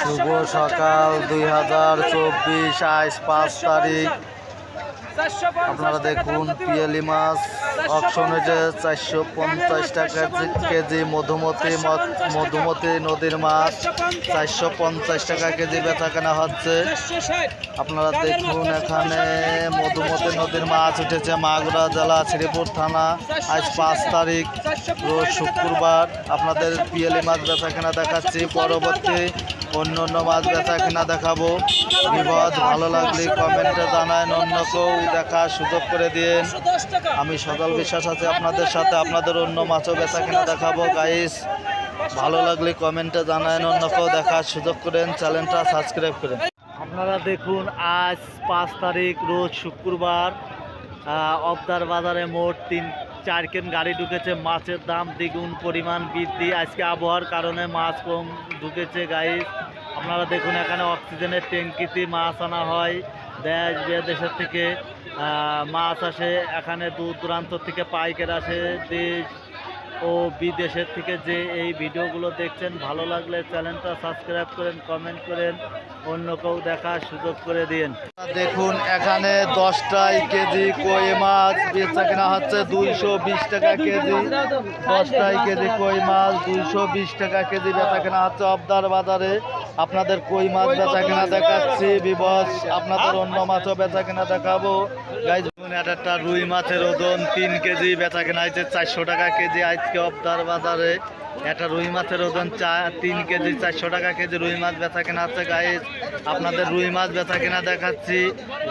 শুভ সকাল 2024, আজ 5 তারিখ। আপনারা দেখুন পিয়ালি মাছ অকশন হয়েছে 450 টাকা কেজি। মধুমতি নদীর মাছ 450 টাকা কেজি বেচা কেনা হচ্ছে। আপনারা দেখুন এখানে মধুমতি নদীর মাছ উঠেছে মাগুরা জেলা শ্রীপুর থানা। আজ 5 তারিখ, রোজ শুক্রবার। আপনাদের পিয়ালি মাছ বেচা কেনা দেখাচ্ছি। পরবর্তী অন্য মাছ বেচা কেনা দেখাবো। বিবাদ ভালো লাগলে কমেন্টে জানান, অন্য কেউ দেখার সুযোগ করে দিন। আমি সকাল বিশ্বাস আছি আপনাদের সাথে। আপনাদের অন্য মাছও বেচা কেনা দেখাবো। গাইস ভালো লাগলে কমেন্টে জানান, অন্য কেউ দেখার সুযোগ করেন। চ্যানেলটা সাবস্ক্রাইব করেন। আপনারা দেখুন আজ 5 তারিখ, রোজ শুক্রবার। অবদার বাজারে মোট 3-4 কেন গাড়ি ঢুকেছে। মাছের দাম দ্বিগুণ পরিমাণ বৃদ্ধি। আজকে আবহাওয়ার কারণে মাছ কম ঢুকেছে। গাইস আপনারা দেখুন এখানে অক্সিজেনের ট্যাঙ্কিতে মাছ আনা হয়। দেশ বিদেশের থেকে মাছ আসে এখানে, দূর দূরান্ত থেকে পাইকার আসে। দেশ ও বিদেশের থেকে যে এই ভিডিওগুলো দেখছেন, ভালো লাগলে চ্যানেলটা সাবস্ক্রাইব করেন, কমেন্ট করেন, অন্য কেউ দেখার সুযোগ করে দিন। দেখুন এখানে 10টাই কেজি কই মাছ বেচা কেনা হচ্ছে 220 টাকা কেজি। 10টাই কেজি কই মাছ 220 টাকা কেজি বেচা কেনা হচ্ছে অবদার বাজারে। আপনাদের কই মাছ বেচা কেনা দেখাচ্ছি। বিবস আপনাদের অন্য মাছও বেচা কেনা দেখাবো। গাইজ একটা রুই মাছের ওজন 3 কেজি বেচা কেনা হয়েছে 400 টাকা কেজি আজকে অবদার বাজারে। একটা রুই মাছের ওজন 3 কেজি 400 টাকা কেজি রুই মাছ বেচা কেনা হচ্ছে। গাইজ আপনাদের রুই মাছ বেচা কেনা দেখাচ্ছি।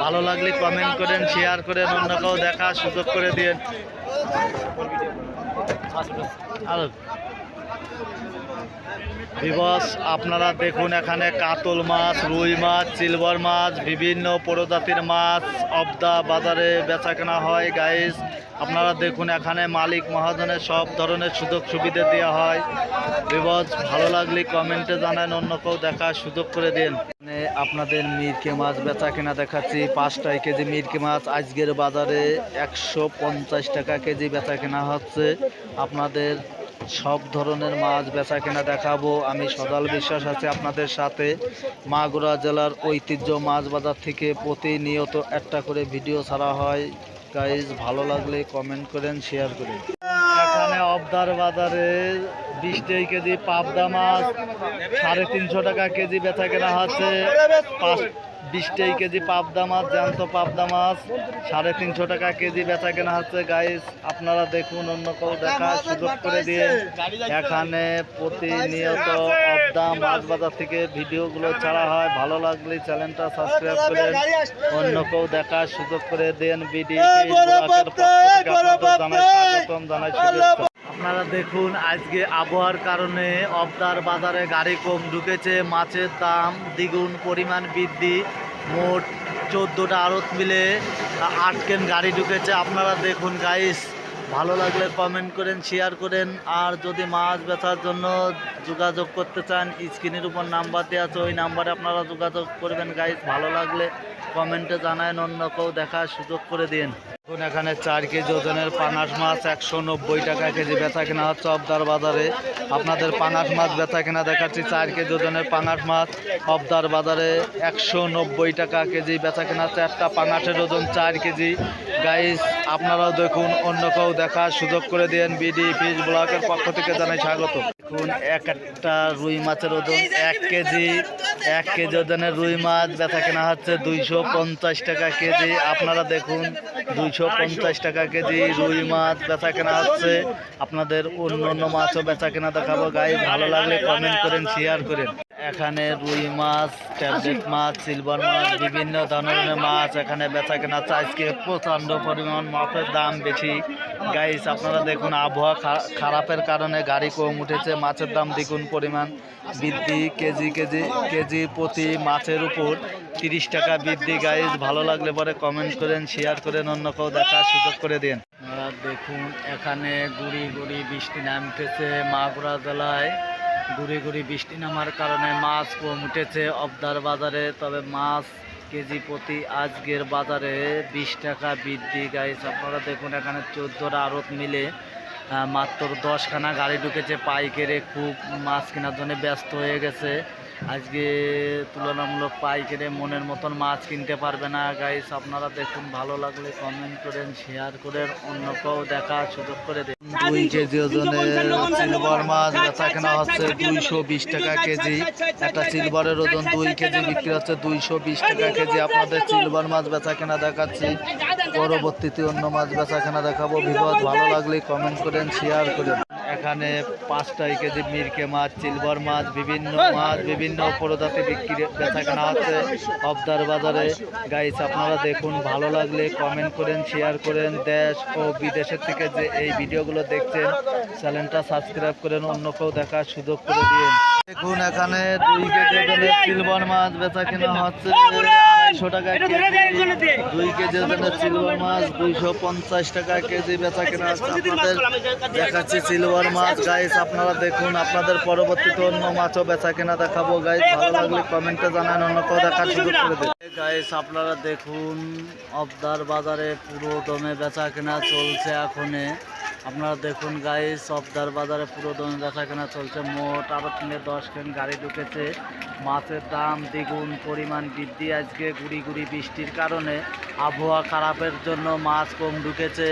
ভালো লাগলে কমেন্ট করেন, শেয়ার করেন, অন্য কেউ দেখার সুযোগ করে দিন। বিবস আপনারা দেখুন এখানে কাতল মাছ, রুই মাছ, সিলভার মাছ, বিভিন্ন প্রজাতির মাছ অবদা বাজারে বেচা কেনা হয়। গাইস আপনারা দেখুন এখানে মালিক মহাজনের সব ধরনের সুযোগ সুবিধা দেওয়া হয়। বিবস ভালো লাগলে কমেন্টে জানান, অন্য কেউ দেখার সুযোগ করে দিন। আপনাদের মিরকে মাছ বেচা কেনা দেখাচ্ছি। 5টাই কেজি মিরকে মাছ আজকের বাজারে 150 টাকা কেজি বেচা কেনা হচ্ছে। আপনাদের সব ধরনের মাছ বেচা কেনা দেখাবো। আমি সদাল বিশ্বাস আছি আপনাদের সাথে। মাগুরা জেলার ঐতিহ্য মাছ বাজার থেকে প্রতিনিয়ত একটা করে ভিডিও ছাড়া হয়। গাইজ ভালো লাগলে কমেন্ট করেন, শেয়ার করেন। এখানে অবদার বাজারে 20টাই কেজি পাবদা মাছ 350 টাকা কেজি বেচা কেনা হচ্ছে। 20টাই কেজি পাবদা মাছ, জ্যান্ত পাবদা মাছ 350 টাকা কেজি বেচা কেনা হচ্ছে। গাইস আপনারা দেখুন, অন্য কেউ দেখার সুযোগ করে দিয়ে। এখানে প্রতিনিয়ত অবদা মাছ বাজার থেকে ভিডিওগুলো ছাড়া হয়। ভালো লাগলে চ্যানেলটা সাবস্ক্রাইব করেন, অন্য কেউ দেখার সুযোগ করে দেন। আপনারা দেখুন আজকে আবহাওয়ার কারণে অবদার বাজারে গাড়ি কম ঢুকেছে। মাছের দাম দ্বিগুণ পরিমাণ বৃদ্ধি। মোট 14টা আড়ত মিলে 8 কেন গাড়ি ঢুকেছে। আপনারা দেখুন গাইস, ভালো লাগলে কমেন্ট করেন, শেয়ার করেন। আর যদি মাছ বেচার জন্য যোগাযোগ করতে চান, স্ক্রিনের উপর নাম্বার দেওয়া আছে, ওই নাম্বারে আপনারা যোগাযোগ করবেন। গাইস ভালো লাগলে কমেন্টে জানান, অন্য কেউ দেখার সুযোগ করে দিন। এখন এখানে 4 কেজি ওজনের পাঙাশ মাছ 190 টাকা কেজি বেচা কেনা হচ্ছে অবদার বাজারে। আপনাদের পাঙাশ মাছ বেচা কেনা দেখাচ্ছি। 4 কেজি ওজনের পাঙাশ মাছ অবদার বাজারে 190 টাকা কেজি বেচা কেনা হচ্ছে। একটা পাঙাশের ওজন 4 কেজি। গাইস আপনারাও দেখুন, অন্য কেউ দেখার সুযোগ করে দিন। বিডি ফিশ ব্লকের পক্ষ থেকে জানাই স্বাগত। দেখুন একটা রুই মাছের ওজন 1 কেজি। 1 কেজি ওজনের রুই মাছ বেচা কেনা হচ্ছে 250 টাকা কেজি। আপনারা দেখুন 250 টাকা কেজি রুই মাছ বেচা কেনা হচ্ছে। আপনাদের অন্য মাছও বেচা কেনা দেখাবো। গাইস ভালো লাগলে কমেন্ট করেন, শেয়ার করেন। এখানে রুই মাছ, ট্যাবলেট মাছ, সিলভার মাছ, বিভিন্ন ধরনের মাছ এখানে বেচা কেনা হচ্ছে। আজকে প্রচণ্ড পরিমাণ মাছের দাম বেশি। গাইস আপনারা দেখুন আবহাওয়া খারাপের কারণে গাড়ি কম উঠেছে। মাছের দাম দ্বিগুণ পরিমাণ বৃদ্ধি। কেজি প্রতি মাছের উপর 30 টাকা বৃদ্ধি। গাইস ভালো লাগলে পরে কমেন্ট করেন, শেয়ার করেন, অন্য কেউ দেখার সুযোগ করে দিন। দেখুন এখানে গুড়ি বৃষ্টি নামতেছে। মাগুরা জেলায় গুড়ি বৃষ্টি নামার কারণে মাছ কম উঠেছে অবদার বাজারে। তবে মাছ কেজি প্রতি আজকের বাজারে 20 টাকা বৃদ্ধি। গাইস আপনারা দেখুন এখানে 14টা আড়ত মিলে মাত্র 10খানা গাড়ি ঢুকেছে পাইকারে, খুব মাছ কেনার জন্য ব্যস্ত হয়ে গেছে। আজকে তুলনামূলক পাইকারে মনের মতন মাছ কিনতে পারবে না গাইস। আপনারা দেখুন, ভালো লাগলে কমেন্ট করেন, শেয়ার করেন, অন্যকেও দেখার সুযোগ করে দিন। 2 কেজি ওজনের সিলভার মাছ বেচা কেনা হচ্ছে 220 টাকা কেজি। একটা সিলভারের ওজন 2 কেজি বিক্রি হচ্ছে 220 টাকা কেজি। আপনাদের সিলভার মাছ বেচা কেনা দেখাচ্ছি, পরবর্তীতে অন্য মাছ বেচা কেনা দেখাবো। ভিডিও ভালো লাগলে কমেন্ট করেন, শেয়ার করেন। এখানে 5 টাকা কেজি মিরকে মাছ, সিলভার মাছ, বিভিন্ন প্রজাতি বিক্রি বেচা কেনা হচ্ছে অবদার বাজারে গাইস। আপনারা দেখুন, ভালো লাগলে কমেন্ট করেন, শেয়ার করেন। দেশ ও বিদেশের থেকে যে এই ভিডিওগুলো দেখছেন, চ্যানেলটা সাবস্ক্রাইব করেন, অন্যকেও দেখার সুযোগ করে দিন। দেখুন, এখানে 2 কেজি ওজনের সিলভার মাছ বেচা কেনা হচ্ছে 250 টাকা কেজি। 2 কেজি ওজনের সিলভার মাছ 250 টাকা কেজি বেচা কেনা হচ্ছে। আপনাদের দেখাচ্ছি সিলভার মাছ গাইস। আপনারা দেখুন, আপনাদের পরবর্তীতে অন্য মাছও বেচা কেনা দেখাবো গাইস। ভালো লাগলে কমেন্টে জানান, অন্যকেও দেখার সুযোগ করে দিন গাইস। আপনারা দেখুন, অবদার বাজারে পুরো দমে বেচা কেনা চলছে এখনে। আপনারা দেখুন গাইস, অবদার বাজারে পুরো দমে বেচা কেনা চলছে। মোট আরো 10 খান গাড়ি ঢুকেছে। মাছের দাম দ্বিগুণ পরিমাণ বৃদ্ধি আজকে গুড়ি বৃষ্টির কারণে। আবহাওয়া খারাপের জন্য মাছ কম ঢুকেছে।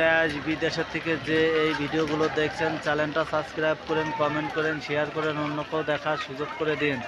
দেশ বিদেশের থেকে যে এই ভিডিওগুলো দেখছেন, চ্যানেলটা সাবস্ক্রাইব করেন, কমেন্ট করেন, শেয়ার করেন, অন্যকেও দেখার সুযোগ করে দিন।